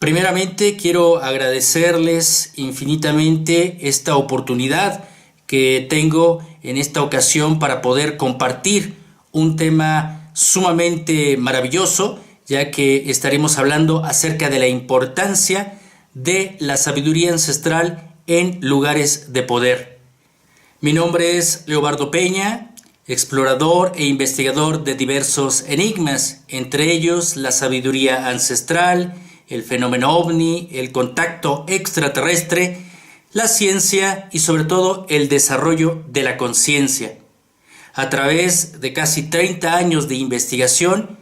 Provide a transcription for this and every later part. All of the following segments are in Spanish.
Primeramente quiero agradecerles infinitamente esta oportunidad que tengo en esta ocasión para poder compartir un tema sumamente maravilloso, ya que estaremos hablando acerca de la importancia de la sabiduría ancestral en lugares de poder. Mi nombre es Leobardo Peña, explorador e investigador de diversos enigmas, entre ellos la sabiduría ancestral, el fenómeno ovni, el contacto extraterrestre, la ciencia y sobre todo el desarrollo de la conciencia. A través de casi 30 años de investigación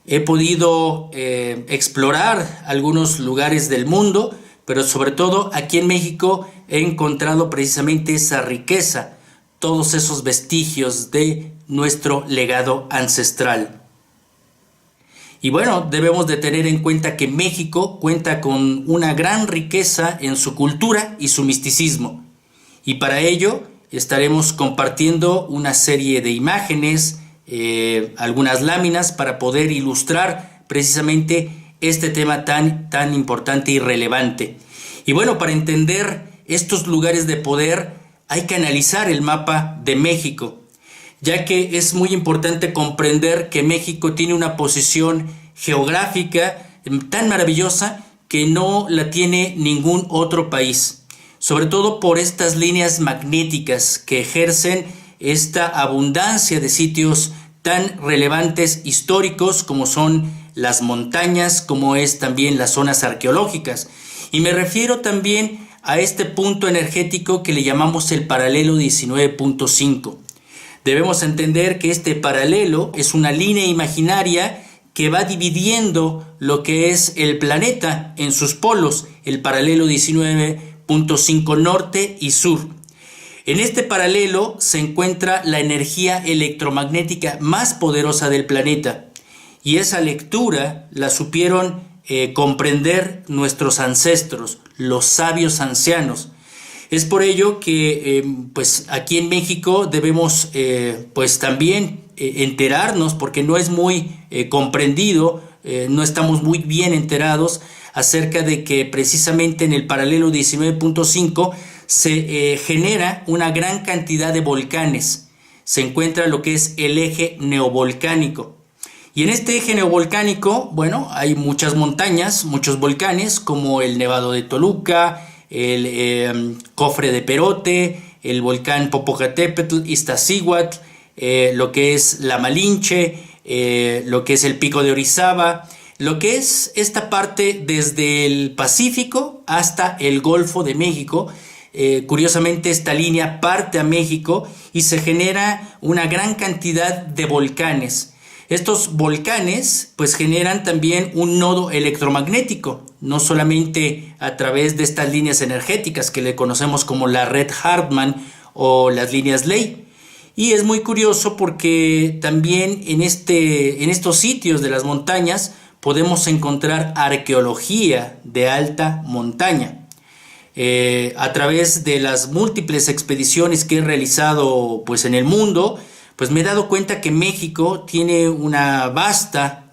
he podido explorar algunos lugares del mundo, pero sobre todo aquí en México he encontrado precisamente esa riqueza, todos esos vestigios de nuestro legado ancestral. Y bueno, debemos de tener en cuenta que México cuenta con una gran riqueza en su cultura y su misticismo. Y para ello estaremos compartiendo una serie de imágenes, algunas láminas para poder ilustrar precisamente este tema tan importante y relevante. Y bueno, para entender estos lugares de poder hay que analizar el mapa de México, ya que es muy importante comprender que México tiene una posición geográfica tan maravillosa que no la tiene ningún otro país, sobre todo por estas líneas magnéticas que ejercen esta abundancia de sitios tan relevantes históricos como son las montañas, como es también las zonas arqueológicas. Y me refiero también a este punto energético que le llamamos el paralelo 19.5. Debemos entender que este paralelo es una línea imaginaria que va dividiendo lo que es el planeta en sus polos, el paralelo 19.5 norte y sur. En este paralelo se encuentra la energía electromagnética más poderosa del planeta, y esa lectura la supieron comprender nuestros ancestros, los sabios ancianos. Es por ello que pues aquí en México debemos pues también enterarnos, porque no es muy comprendido, no estamos muy bien enterados acerca de que precisamente en el paralelo 19.5 se genera una gran cantidad de volcanes. Se encuentra lo que es el eje neovolcánico. Y en este eje neovolcánico, bueno, hay muchas montañas, muchos volcanes, como el Nevado de Toluca, el Cofre de Perote, el volcán Popocatépetl, Iztaccíhuatl, lo que es la Malinche, lo que es el Pico de Orizaba, lo que es esta parte desde el Pacífico hasta el Golfo de México. Curiosamente esta línea parte a México y se genera una gran cantidad de volcanes. Estos volcanes pues generan también un nodo electromagnético, no solamente a través de estas líneas energéticas que le conocemos como la red Hartmann o las líneas Ley. Y es muy curioso porque también en estos sitios de las montañas podemos encontrar arqueología de alta montaña. A través de las múltiples expediciones que he realizado pues en el mundo, pues me he dado cuenta que México tiene una vasta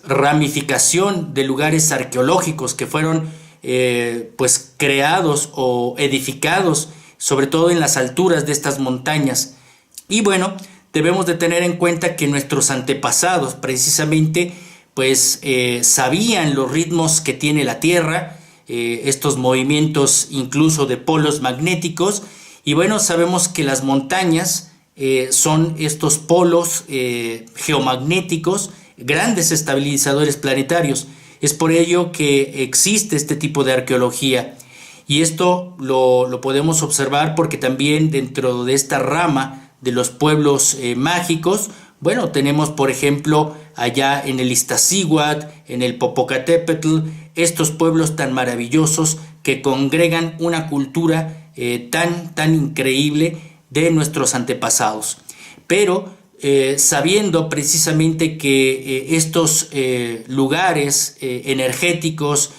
ramificación de lugares arqueológicos que fueron pues creados o edificados, sobre todo en las alturas de estas montañas. Y bueno, debemos de tener en cuenta que nuestros antepasados precisamente pues sabían los ritmos que tiene la Tierra, estos movimientos incluso de polos magnéticos. Y bueno, sabemos que las montañas son estos polos geomagnéticos, grandes estabilizadores planetarios. Es por ello que existe este tipo de arqueología. Y esto lo podemos observar porque también dentro de esta rama de los pueblos mágicos, bueno, tenemos por ejemplo allá en el Iztaccíhuatl, en el Popocatépetl, estos pueblos tan maravillosos que congregan una cultura tan increíble de nuestros antepasados. Pero sabiendo precisamente que estos lugares energéticos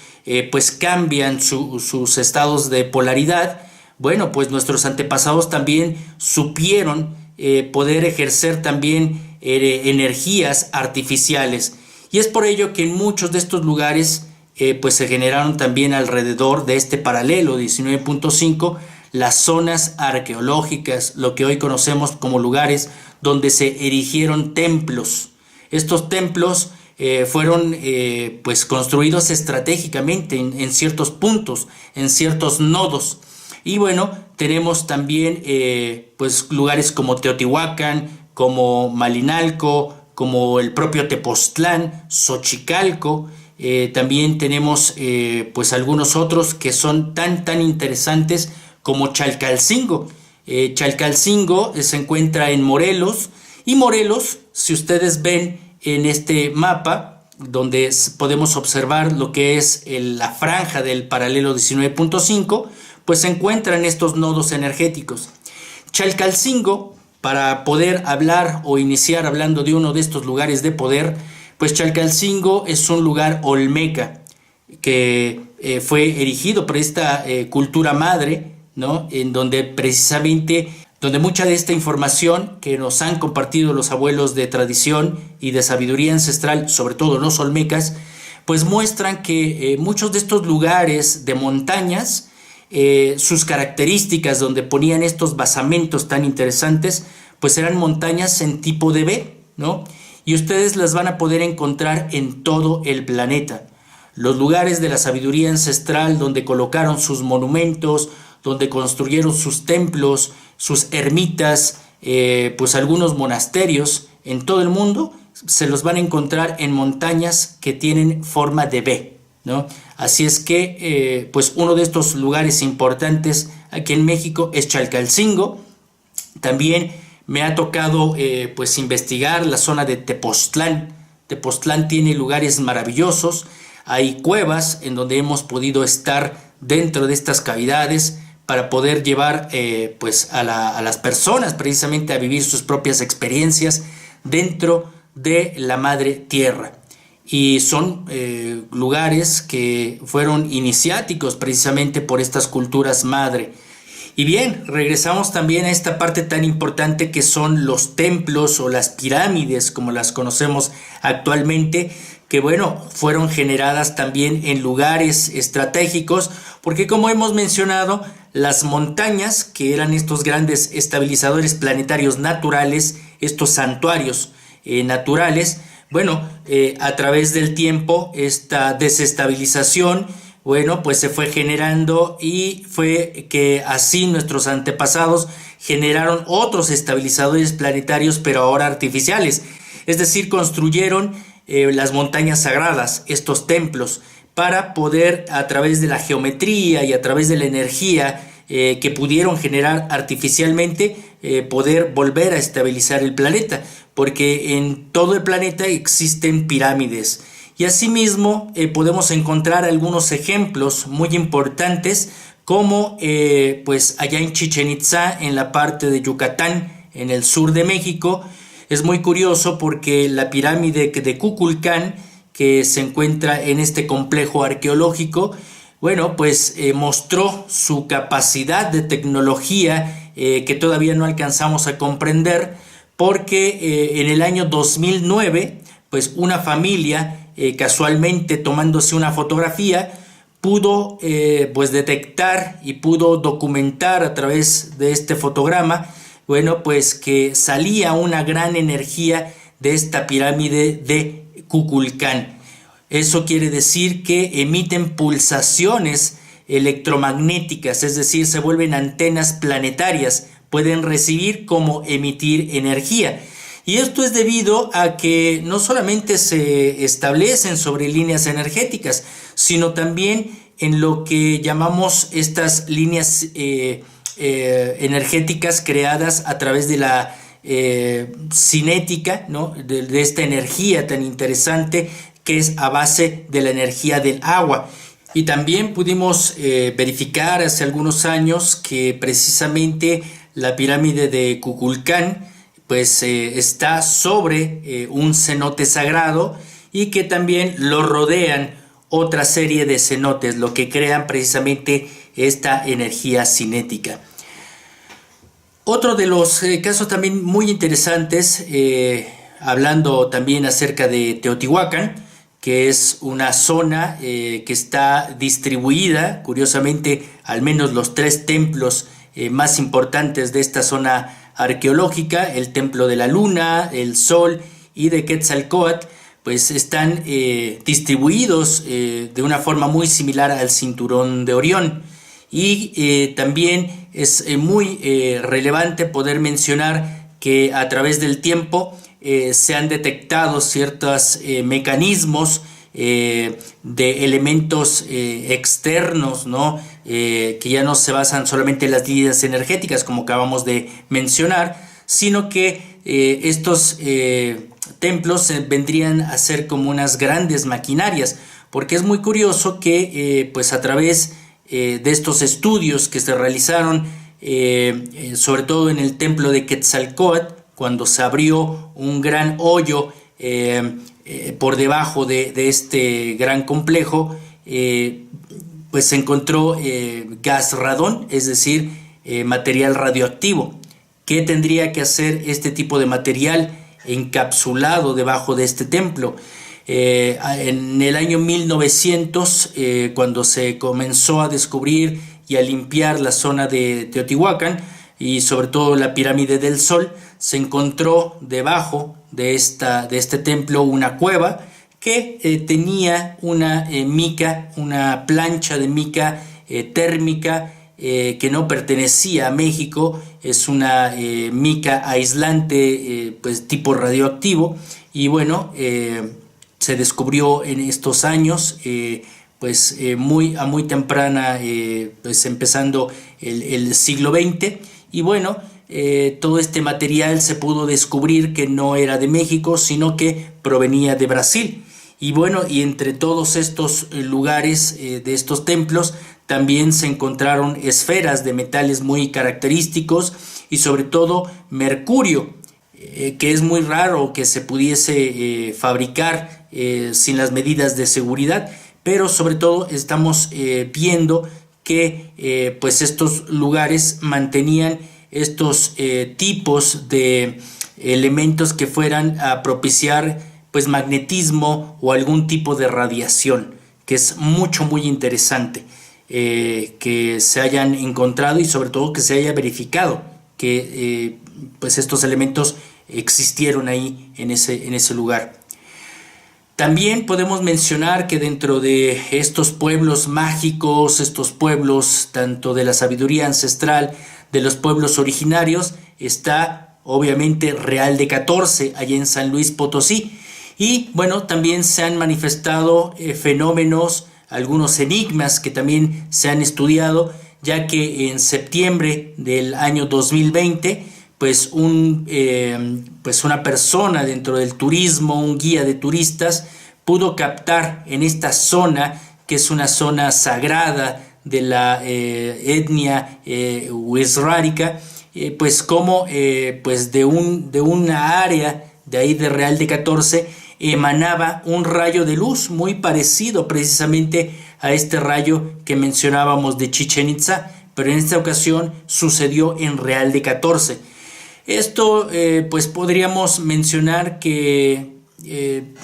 pues cambian sus estados de polaridad, bueno, pues nuestros antepasados también supieron poder ejercer también energías artificiales. Y es por ello que en muchos de estos lugares pues se generaron también alrededor de este paralelo 19.5 las zonas arqueológicas, lo que hoy conocemos como lugares donde se erigieron templos. Estos templos fueron pues construidos estratégicamente en ciertos puntos, en ciertos nodos. Y bueno, tenemos también pues lugares como Teotihuacán, como Malinalco, como el propio Tepoztlán, Xochicalco. También tenemos pues algunos otros que son tan interesantes como Chalcalcingo. Chalcalcingo se encuentra en Morelos, y Morelos, si ustedes ven en este mapa, donde podemos observar lo que es la franja del paralelo 19.5, pues se encuentran estos nodos energéticos. Chalcalcingo, para poder hablar o iniciar hablando de uno de estos lugares de poder, pues Chalcalcingo es un lugar olmeca que fue erigido por esta cultura madre, ¿no? En donde precisamente, donde mucha de esta información que nos han compartido los abuelos de tradición y de sabiduría ancestral, sobre todo los olmecas, pues muestran que muchos de estos lugares de montañas, sus características donde ponían estos basamentos tan interesantes, pues eran montañas en tipo de V, ¿no? Y ustedes las van a poder encontrar en todo el planeta. Los lugares de la sabiduría ancestral donde colocaron sus monumentos, donde construyeron sus templos, sus ermitas, pues algunos monasterios en todo el mundo, se los van a encontrar en montañas que tienen forma de V, ¿no? Así es que pues uno de estos lugares importantes aquí en México es Chalcalcingo. También me ha tocado pues investigar la zona de Tepoztlán. Tepoztlán tiene lugares maravillosos, hay cuevas en donde hemos podido estar dentro de estas cavidades para poder llevar pues a las personas precisamente a vivir sus propias experiencias dentro de la madre tierra. Y son lugares que fueron iniciáticos precisamente por estas culturas madre. Y bien, regresamos también a esta parte tan importante que son los templos o las pirámides, como las conocemos actualmente, que bueno, fueron generadas también en lugares estratégicos, porque como hemos mencionado, las montañas, que eran estos grandes estabilizadores planetarios naturales, estos santuarios naturales, bueno, a través del tiempo, esta desestabilización, bueno, pues se fue generando, y fue que así nuestros antepasados generaron otros estabilizadores planetarios, pero ahora artificiales. Es decir, construyeron las montañas sagradas, estos templos, para poder, a través de la geometría y a través de la energía que pudieron generar artificialmente, poder volver a estabilizar el planeta, porque en todo el planeta existen pirámides. Y asimismo podemos encontrar algunos ejemplos muy importantes, como pues allá en Chichén Itzá, en la parte de Yucatán, en el sur de México. Es muy curioso porque la pirámide de Kukulcán, que se encuentra en este complejo arqueológico, bueno, pues mostró su capacidad de tecnología que todavía no alcanzamos a comprender, porque en el año 2009, pues una familia, casualmente tomándose una fotografía, pudo pues detectar y pudo documentar a través de este fotograma, bueno, pues que salía una gran energía de esta pirámide de Kukulcán. Eso quiere decir que emiten pulsaciones electromagnéticas, es decir, se vuelven antenas planetarias, pueden recibir como emitir energía. Y esto es debido a que no solamente se establecen sobre líneas energéticas, sino también en lo que llamamos estas líneas energéticas creadas a través de la cinética, ¿no? de esta energía tan interesante que es a base de la energía del agua. Y también pudimos verificar hace algunos años que precisamente la pirámide de Kukulcán pues está sobre un cenote sagrado, y que también lo rodean otra serie de cenotes, lo que crean precisamente esta energía cinética. Otro de los casos también muy interesantes, hablando también acerca de Teotihuacán, que es una zona que está distribuida, curiosamente, al menos los 3 templos más importantes de esta zona arqueológica, el templo de la luna, el sol y de Quetzalcóatl, pues están distribuidos de una forma muy similar al cinturón de Orión. Y también es muy relevante poder mencionar que a través del tiempo se han detectado ciertos mecanismos de elementos externos, ¿no? Que ya no se basan solamente en las líneas energéticas, como acabamos de mencionar, sino que estos templos vendrían a ser como unas grandes maquinarias, porque es muy curioso que pues a través de estos estudios que se realizaron, sobre todo en el templo de Quetzalcóatl, cuando se abrió un gran hoyo por debajo de este gran complejo, pues se encontró gas radón, es decir, material radioactivo. ¿Qué tendría que hacer este tipo de material encapsulado debajo de este templo? En el año 1900, cuando se comenzó a descubrir y a limpiar la zona de Teotihuacán y sobre todo la pirámide del Sol, se encontró debajo de este templo una cueva que tenía una mica, una plancha de mica térmica que no pertenecía a México. Es una mica aislante, pues tipo radioactivo, y bueno, se descubrió en estos años, pues a muy temprana, pues empezando el siglo XX, y bueno, todo este material se pudo descubrir que no era de México, sino que provenía de Brasil. Y bueno, y entre todos estos lugares de estos templos también se encontraron esferas de metales muy característicos y sobre todo mercurio, que es muy raro que se pudiese fabricar sin las medidas de seguridad, pero sobre todo estamos viendo que pues estos lugares mantenían estos tipos de elementos que fueran a propiciar pues magnetismo o algún tipo de radiación, que es muy interesante que se hayan encontrado y sobre todo que se haya verificado que pues estos elementos existieron ahí en ese lugar. También podemos mencionar que dentro de estos pueblos mágicos, estos pueblos tanto de la sabiduría ancestral, de los pueblos originarios, está obviamente Real de 14, allá en San Luis Potosí. Y bueno, también se han manifestado fenómenos, algunos enigmas que también se han estudiado, ya que en septiembre del año 2020, pues una persona dentro del turismo, un guía de turistas, pudo captar en esta zona, que es una zona sagrada de la etnia wixárika, pues como pues de una área de ahí de Real de 14 emanaba un rayo de luz muy parecido precisamente a este rayo que mencionábamos de Chichén Itzá, pero en esta ocasión sucedió en Real de 14. Esto pues podríamos mencionar que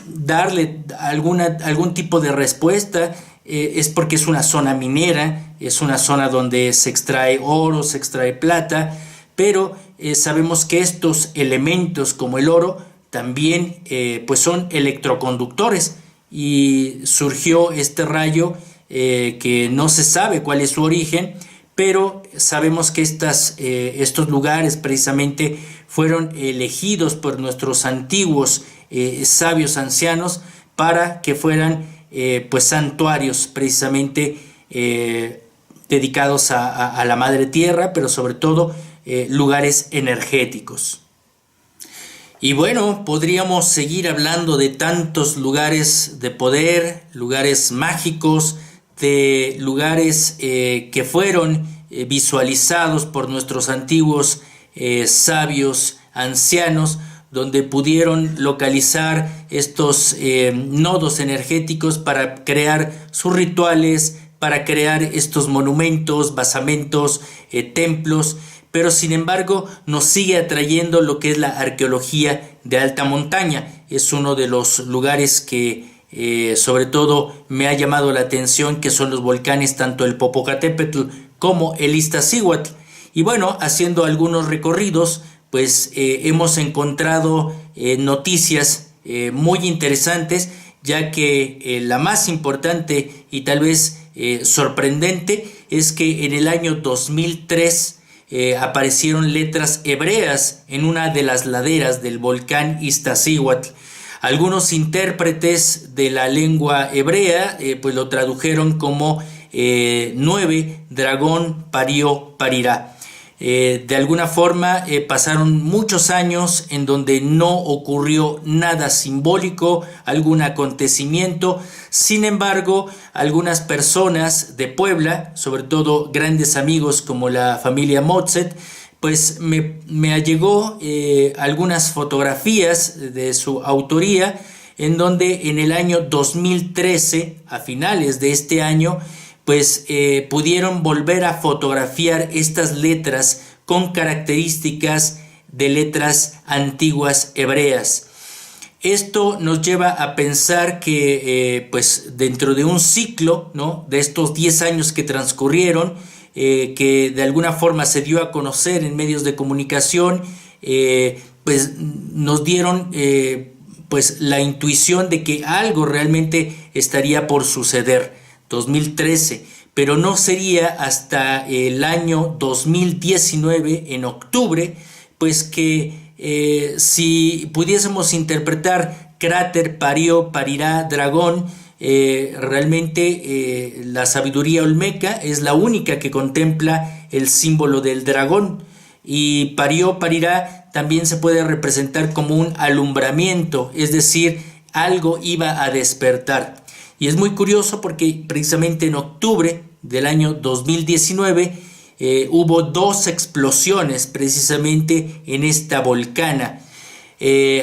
darle algún tipo de respuesta es porque es una zona minera, es una zona donde se extrae oro, se extrae plata, pero sabemos que estos elementos como el oro también pues son electroconductores, y surgió este rayo que no se sabe cuál es su origen, pero sabemos que estos lugares precisamente fueron elegidos por nuestros antiguos sabios ancianos para que fueran pues santuarios precisamente dedicados a la madre tierra, pero sobre todo lugares energéticos. Y bueno, podríamos seguir hablando de tantos lugares de poder, lugares mágicos, de lugares que fueron visualizados por nuestros antiguos sabios ancianos, donde pudieron localizar estos nodos energéticos para crear sus rituales, para crear estos monumentos, basamentos, templos. pero sin embargo nos sigue atrayendo lo que es la arqueología de alta montaña. Es uno de los lugares que sobre todo me ha llamado la atención, que son los volcanes, tanto el Popocatépetl como el Iztaccíhuatl. Y bueno, haciendo algunos recorridos, pues hemos encontrado noticias muy interesantes, ya que la más importante y tal vez sorprendente es que en el año 2003 aparecieron letras hebreas en una de las laderas del volcán Iztaccíhuatl. Algunos intérpretes de la lengua hebrea pues lo tradujeron como 9, dragón parió, parirá. De alguna forma pasaron muchos años en donde no ocurrió nada simbólico, algún acontecimiento. Sin embargo, algunas personas de Puebla, sobre todo grandes amigos como la familia Motset, pues me allegó algunas fotografías de su autoría, en donde en el año 2013, a finales de este año, pues pudieron volver a fotografiar estas letras con características de letras antiguas hebreas. Esto nos lleva a pensar que pues dentro de un ciclo, ¿no?, de estos 10 años que transcurrieron, que de alguna forma se dio a conocer en medios de comunicación, pues nos dieron pues la intuición de que algo realmente estaría por suceder. 2013, pero no sería hasta el año 2019, en octubre, pues que si pudiésemos interpretar cráter, parió, parirá, dragón, realmente la sabiduría olmeca es la única que contempla el símbolo del dragón, y parió, parirá también se puede representar como un alumbramiento, es decir, algo iba a despertar. Y es muy curioso porque precisamente en octubre del año 2019 hubo 2 explosiones precisamente en esta volcana.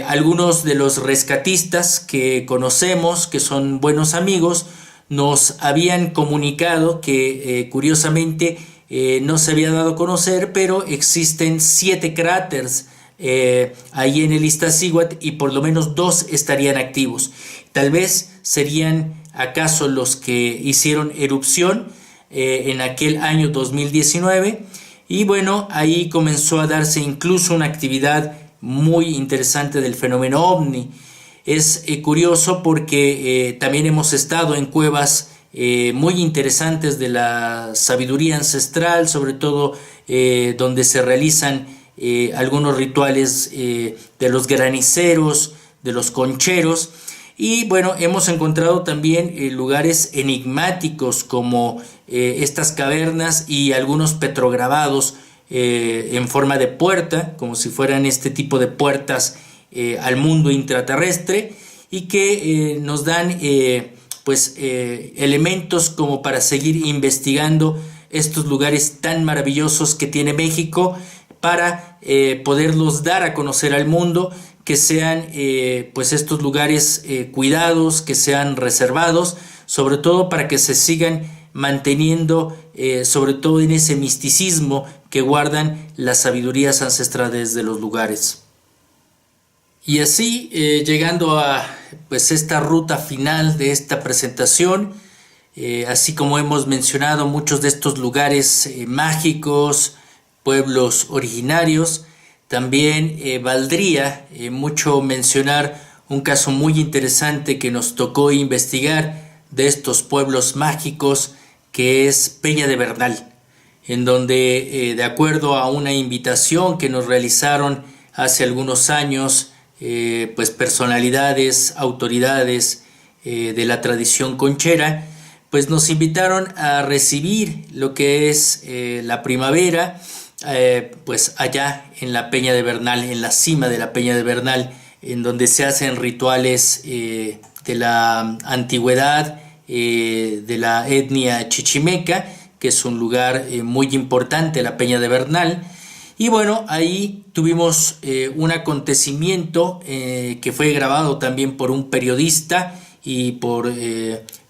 Algunos de los rescatistas que conocemos, que son buenos amigos, nos habían comunicado que curiosamente no se había dado a conocer, pero existen 7 cráteres ahí en el Iztaccíhuatl, y por lo menos 2 estarían activos. Tal vez serían acaso los que hicieron erupción en aquel año 2019, y bueno, ahí comenzó a darse incluso una actividad muy interesante del fenómeno ovni. Es curioso porque también hemos estado en cuevas muy interesantes de la sabiduría ancestral, sobre todo donde se realizan algunos rituales de los graniceros, de los concheros. Y bueno, hemos encontrado también lugares enigmáticos como estas cavernas y algunos petrograbados en forma de puerta, como si fueran este tipo de puertas al mundo intraterrestre, y que nos dan elementos como para seguir investigando estos lugares tan maravillosos que tiene México, para poderlos dar a conocer al mundo, que sean pues estos lugares cuidados, que sean reservados, sobre todo para que se sigan manteniendo, sobre todo en ese misticismo que guardan las sabidurías ancestrales de los lugares. Y así, llegando a pues esta ruta final de esta presentación, así como hemos mencionado muchos de estos lugares mágicos, pueblos originarios, también valdría mucho mencionar un caso muy interesante que nos tocó investigar de estos pueblos mágicos, que es Peña de Bernal, en donde de acuerdo a una invitación que nos realizaron hace algunos años, pues personalidades, autoridades de la tradición conchera, pues nos invitaron a recibir lo que es la primavera, pues allá en la Peña de Bernal, en la cima de la Peña de Bernal, en donde se hacen rituales de la antigüedad, de la etnia chichimeca, que es un lugar muy importante, la Peña de Bernal. Y bueno, ahí tuvimos un acontecimiento que fue grabado también por un periodista y por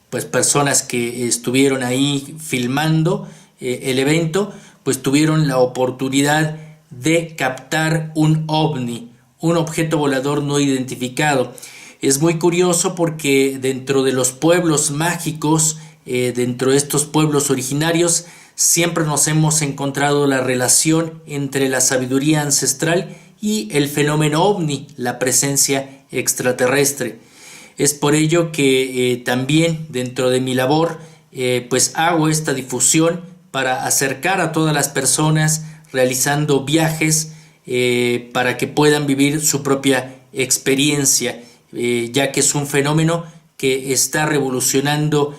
pues personas que estuvieron ahí filmando el evento. pues tuvieron la oportunidad de captar un ovni, un objeto volador no identificado. Es muy curioso porque dentro de los pueblos mágicos, dentro de estos pueblos originarios, siempre nos hemos encontrado la relación entre la sabiduría ancestral y el fenómeno ovni, la presencia extraterrestre. Es por ello que también dentro de mi labor pues hago esta difusión para acercar a todas las personas realizando viajes para que puedan vivir su propia experiencia, ya que es un fenómeno que está revolucionando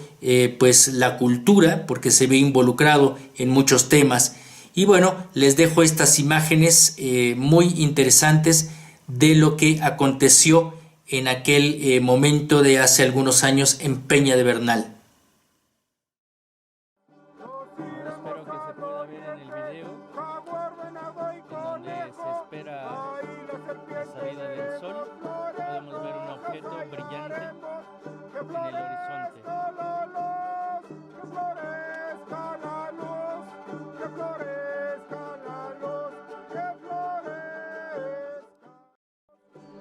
pues la cultura, porque se ve involucrado en muchos temas. Y bueno, les dejo estas imágenes muy interesantes de lo que aconteció en aquel momento de hace algunos años en Peña de Bernal. Espero que se pueda ver en el video, en donde se espera la salida del sol. Podemos ver un objeto brillante en el horizonte.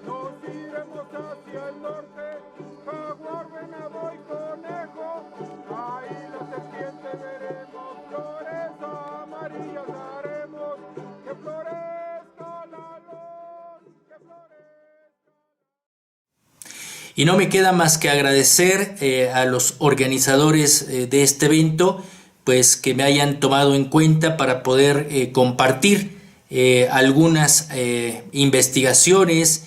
Nos iremos hacia el norte, jaguar, venado y conejo. Ahí la serpiente veremos, flores amarillas haremos. Que florezca la luz, que florezca. Y no me queda más que agradecer a los organizadores de este evento, pues que me hayan tomado en cuenta para poder compartir algunas investigaciones,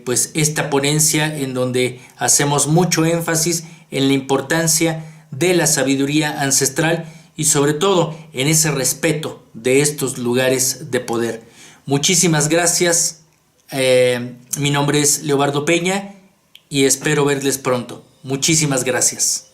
pues esta ponencia en donde hacemos mucho énfasis en la importancia de la sabiduría ancestral y sobre todo en ese respeto de estos lugares de poder. Muchísimas gracias. Mi nombre es Leobardo Peña y espero verles pronto. Muchísimas gracias.